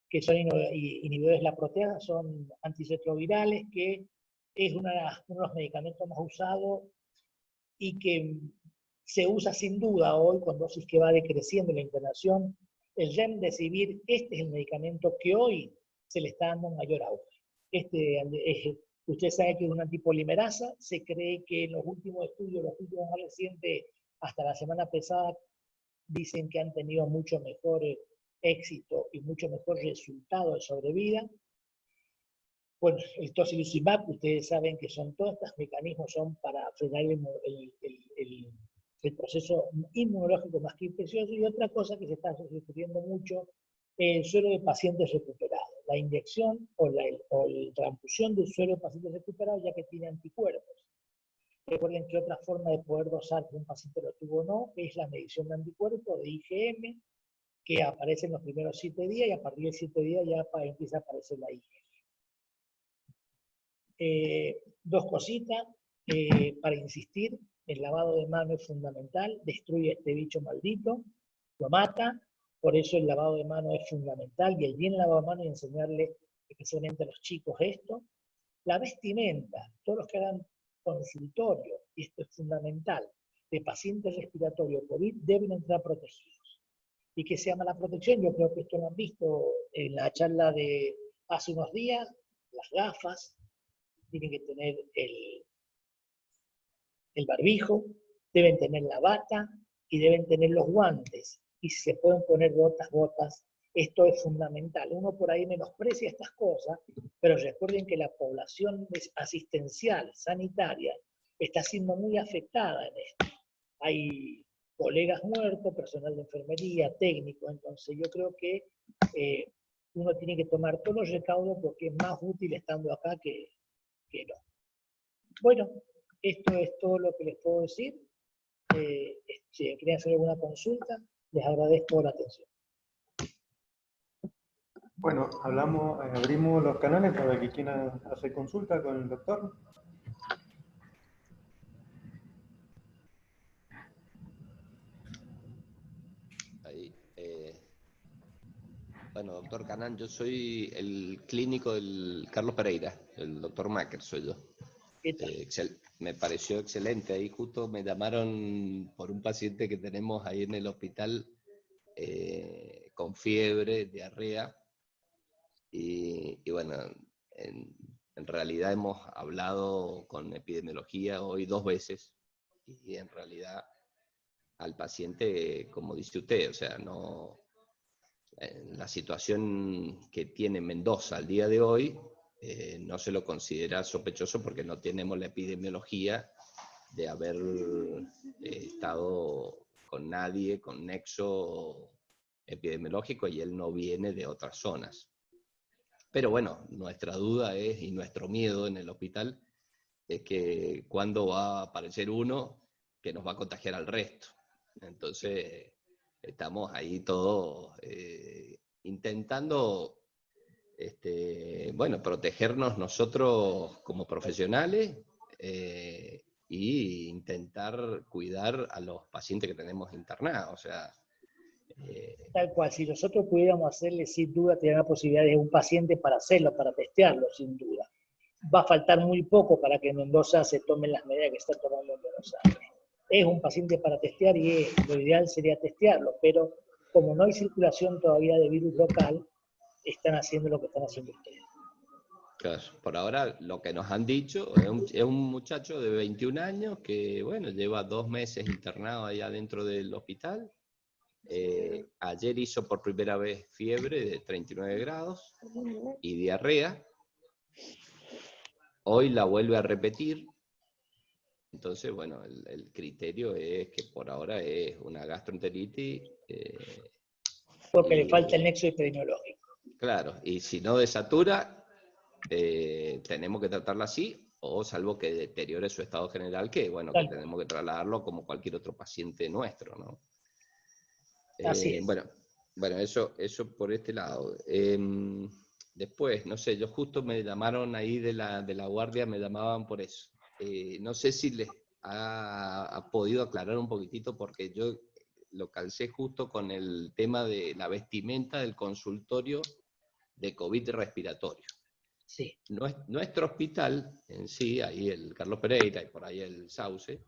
que son inhibidores de la proteasa, son antirretrovirales, que es uno de los medicamentos más usados y que se usa sin duda hoy con dosis que va decreciendo la internación. El remdesivir, este es el medicamento que hoy se le está dando mayor auge. Usted sabe que es una antipolimerasa, se cree que en los últimos estudios, los últimos más recientes, hasta la semana pasada, dicen que han tenido mucho mejor éxito y mucho mejor resultado de sobrevida. Bueno, el tocilizumab, ustedes saben que son todos estos mecanismos son para frenar el proceso inmunológico más que infeccioso. Y otra cosa que se está discutiendo mucho es el suero de pacientes recuperados. La inyección o la transfusión del suero de pacientes recuperados, ya que tiene anticuerpos. Recuerden que otra forma de poder dosar que un paciente lo tuvo o no es la medición de anticuerpos de IgM, que aparece en los primeros 7 días y a partir de 7 días ya empieza a aparecer la IgM. Dos cositas para insistir: el lavado de manos es fundamental, destruye este bicho maldito, lo mata, por eso el lavado de manos es fundamental, y el bien lavado de manos y enseñarle especialmente a los chicos esto. La vestimenta, todos los que hagan consultorio, y esto es fundamental, de pacientes respiratorios COVID deben entrar protegidos. ¿Y qué se llama la protección? Yo creo que esto lo han visto en la charla de hace unos días, las gafas, tienen que tener el barbijo, deben tener la bata y deben tener los guantes. Y si se pueden poner botas, esto es fundamental. Uno por ahí menosprecia estas cosas, pero recuerden que la población asistencial, sanitaria, está siendo muy afectada en esto. Hay colegas muertos, personal de enfermería, técnicos, entonces yo creo que uno tiene que tomar todos los recaudos porque es más útil estando acá que no. Bueno, esto es todo lo que les puedo decir. Si quieren hacer alguna consulta, les agradezco la atención. Bueno, abrimos los canales para que quieran hacer consulta con el doctor. Ahí, bueno, doctor Canán, yo soy el clínico del Carlos Pereira, el doctor Macker soy yo. Me pareció excelente. Ahí justo me llamaron por un paciente que tenemos ahí en el hospital con fiebre, diarrea. Y bueno, en realidad hemos hablado con epidemiología hoy 2 veces. Y en realidad al paciente, como dice usted, o sea, no... La situación que tiene Mendoza al día de hoy no se lo considera sospechoso porque no tenemos la epidemiología de haber estado con nadie con nexo epidemiológico y él no viene de otras zonas. Pero bueno, nuestra duda es, y nuestro miedo en el hospital, es que cuándo va a aparecer uno que nos va a contagiar al resto. Entonces... estamos ahí todos intentando, bueno, protegernos nosotros como profesionales y intentar cuidar a los pacientes que tenemos internados. O sea, tal cual, si nosotros pudiéramos hacerle, sin duda, tener la posibilidad de un paciente para hacerlo, para testearlo, sin duda. Va a faltar muy poco para que en Mendoza se tomen las medidas que está tomando en Buenos Aires. Es un paciente para testear y lo ideal sería testearlo, pero como no hay circulación todavía de virus local, están haciendo lo que están haciendo ustedes. claro, por ahora lo que nos han dicho es un muchacho de 21 años que, bueno, lleva 2 meses internado allá dentro del hospital. Ayer hizo por primera vez fiebre de 39 grados y diarrea. Hoy la vuelve a repetir. Entonces, bueno, el criterio es que por ahora es una gastroenteritis. Porque le falta el nexo epidemiológico. Claro, y si no desatura, tenemos que tratarla así, o salvo que deteriore su estado general, que bueno, que tenemos que trasladarlo como cualquier otro paciente nuestro, ¿no? Así es. Bueno, eso por este lado. Después, no sé, yo justo me llamaron ahí de la guardia, me llamaban por eso. No sé si ha podido aclarar un poquitito, porque yo lo calcé justo con el tema de la vestimenta del consultorio de COVID respiratorio. Sí. Nuestro hospital en sí, ahí el Carlos Pereira y por ahí el Sauce,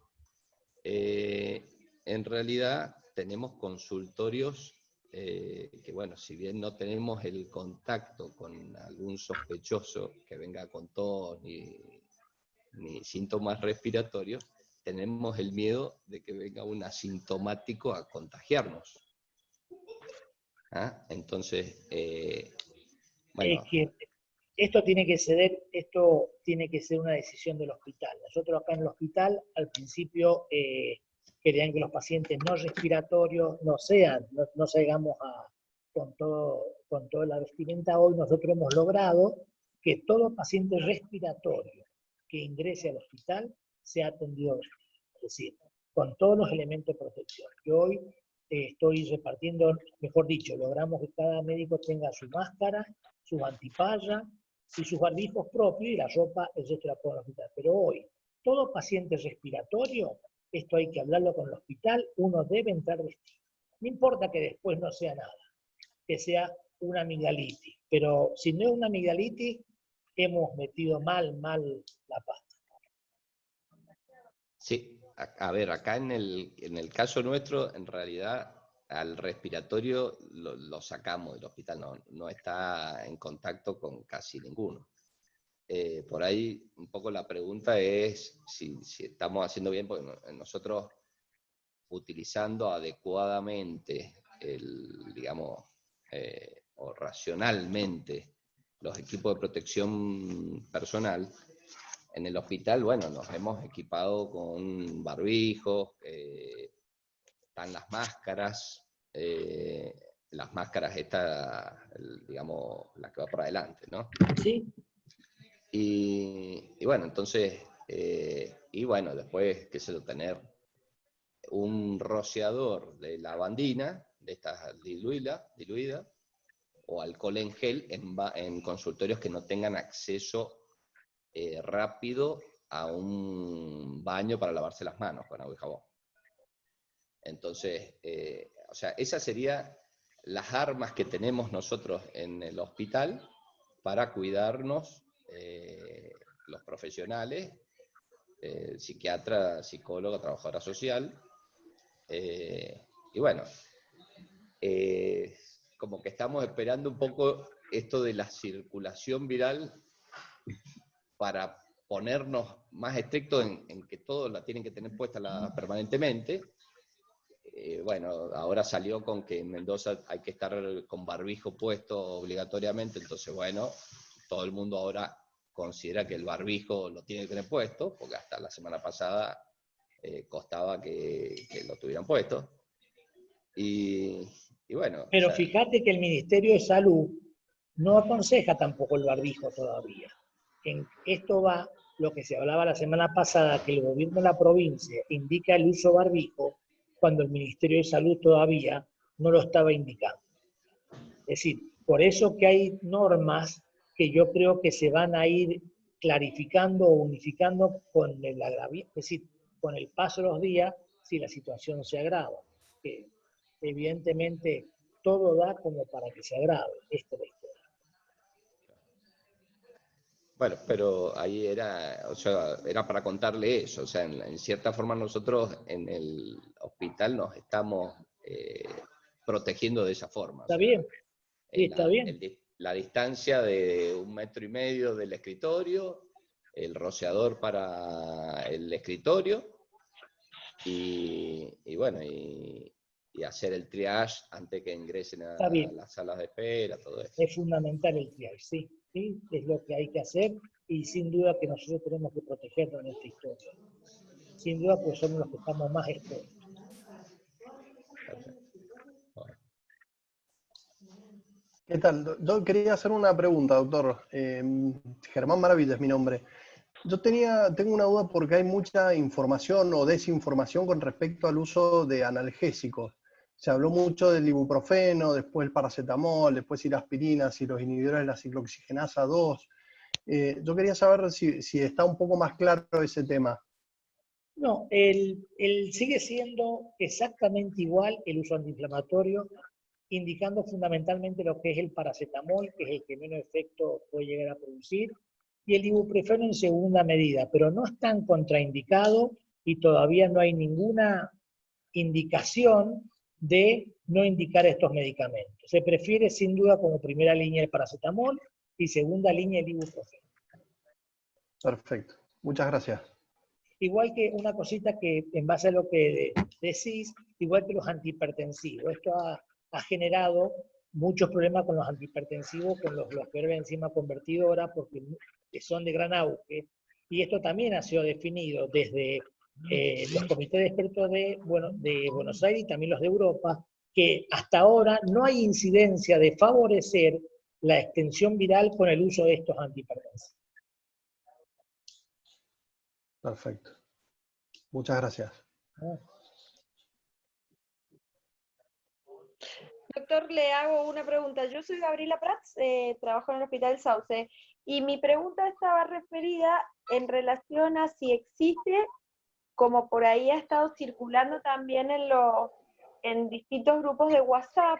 en realidad tenemos consultorios que, bueno, si bien no tenemos el contacto con algún sospechoso que venga con tos ni síntomas respiratorios, tenemos el miedo de que venga un asintomático a contagiarnos. ¿Ah? Entonces, bueno. Es que esto tiene que ser una decisión del hospital. Nosotros acá en el hospital, al principio, querían que los pacientes no respiratorios no salgamos con toda la vestimenta. Hoy nosotros hemos logrado que todo paciente respiratorio que ingrese al hospital sea atendido, es decir, con todos los elementos de protección. Yo hoy estoy repartiendo, mejor dicho, logramos que cada médico tenga su máscara, sus antipallas y sus barbijos propios, y la ropa, el resto la pueden hospital. Pero hoy, todo paciente respiratorio, esto hay que hablarlo con el hospital, uno debe entrar vestido. No importa que después no sea nada, que sea una amigdalitis, pero si no es una amigdalitis, hemos metido mal la pasta. Sí, a ver, acá en el caso nuestro, en realidad, al respiratorio lo sacamos del hospital, no está en contacto con casi ninguno. Por ahí, un poco la pregunta es si estamos haciendo bien, porque nosotros, utilizando adecuadamente, digamos, o racionalmente, los equipos de protección personal, en el hospital, bueno, nos hemos equipado con barbijos, están las máscaras estas, digamos, la que va para adelante, ¿no? Sí. Y bueno, entonces, y bueno, después, qué sé yo, tener un rociador de lavandina, de estas diluida, o alcohol en gel en consultorios que no tengan acceso rápido a un baño para lavarse las manos con agua y jabón. Entonces, o sea, esas serían las armas que tenemos nosotros en el hospital para cuidarnos, los profesionales, psiquiatra, psicólogo, trabajadora social, y bueno, como que estamos esperando un poco esto de la circulación viral para ponernos más estrictos en que todos la tienen que tener puesta permanentemente. Bueno, ahora salió con que en Mendoza hay que estar con barbijo puesto obligatoriamente, entonces bueno, todo el mundo ahora considera que el barbijo lo tiene que tener puesto, porque hasta la semana pasada costaba que lo tuvieran puesto. Y bueno. Pero o sea, fíjate que el Ministerio de Salud no aconseja tampoco el barbijo todavía. Esto va, lo que se hablaba la semana pasada, que el gobierno de la provincia indica el uso barbijo, cuando el Ministerio de Salud todavía no lo estaba indicando. Es decir, por eso que hay normas que yo creo que se van a ir clarificando o unificando con el agravio, es decir, con el paso de los días, si la situación se agrava. Que evidentemente todo da como para que se agrave. Esto es la historia. Bueno, pero ahí era, o sea, era para contarle eso. O sea, en cierta forma nosotros en el hospital nos estamos protegiendo de esa forma. ¿Está o sea, bien? Sí, está bien. La distancia de 1,5 metros del escritorio, el rociador para el escritorio, y bueno, y hacer el triage antes que ingresen a las salas de espera, todo eso. Es fundamental el triage, sí, es lo que hay que hacer, y sin duda que nosotros tenemos que protegernos en esta historia. Sin duda, pues somos los que estamos más expuestos. ¿Qué tal? Yo quería hacer una pregunta, doctor. Germán Maravilla es mi nombre. Yo tengo una duda porque hay mucha información o desinformación con respecto al uso de analgésicos. Se habló mucho del ibuprofeno, después el paracetamol, después si las aspirinas y los inhibidores de la ciclooxigenasa 2. Yo quería saber si está un poco más claro ese tema. No, sigue siendo exactamente igual el uso antiinflamatorio, indicando fundamentalmente lo que es el paracetamol, que es el que menos efecto puede llegar a producir, y el ibuprofeno en segunda medida, pero no están contraindicados y todavía no hay ninguna indicación de no indicar estos medicamentos. Se prefiere sin duda como primera línea el paracetamol y segunda línea el ibuprofeno. Perfecto. Muchas gracias. Igual que una cosita que, en base a lo que decís, igual que los antihipertensivos. Esto ha generado muchos problemas con los antihipertensivos, con los bloqueadores de enzima convertidora, porque son de gran auge. Y esto también ha sido definido desde los comités de expertos de Buenos Aires y también los de Europa, que hasta ahora no hay incidencia de favorecer la extensión viral con el uso de estos antihipertensivos. Perfecto. Muchas gracias. Doctor, le hago una pregunta. Yo soy Gabriela Prats, trabajo en el Hospital Sauce, y mi pregunta estaba referida en relación a si existe, como por ahí ha estado circulando también en distintos grupos de WhatsApp,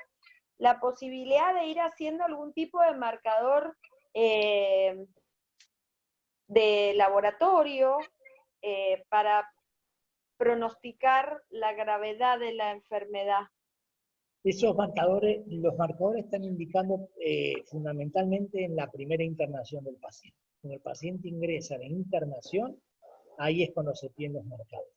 la posibilidad de ir haciendo algún tipo de marcador de laboratorio para pronosticar la gravedad de la enfermedad. Esos marcadores, los marcadores están indicando fundamentalmente en la primera internación del paciente. Cuando el paciente ingresa en internación, ahí es cuando se tienen los marcadores.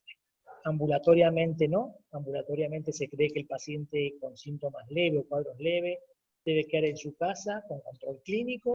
Ambulatoriamente no, ambulatoriamente se cree que el paciente con síntomas leves o cuadros leves debe quedar en su casa con control clínico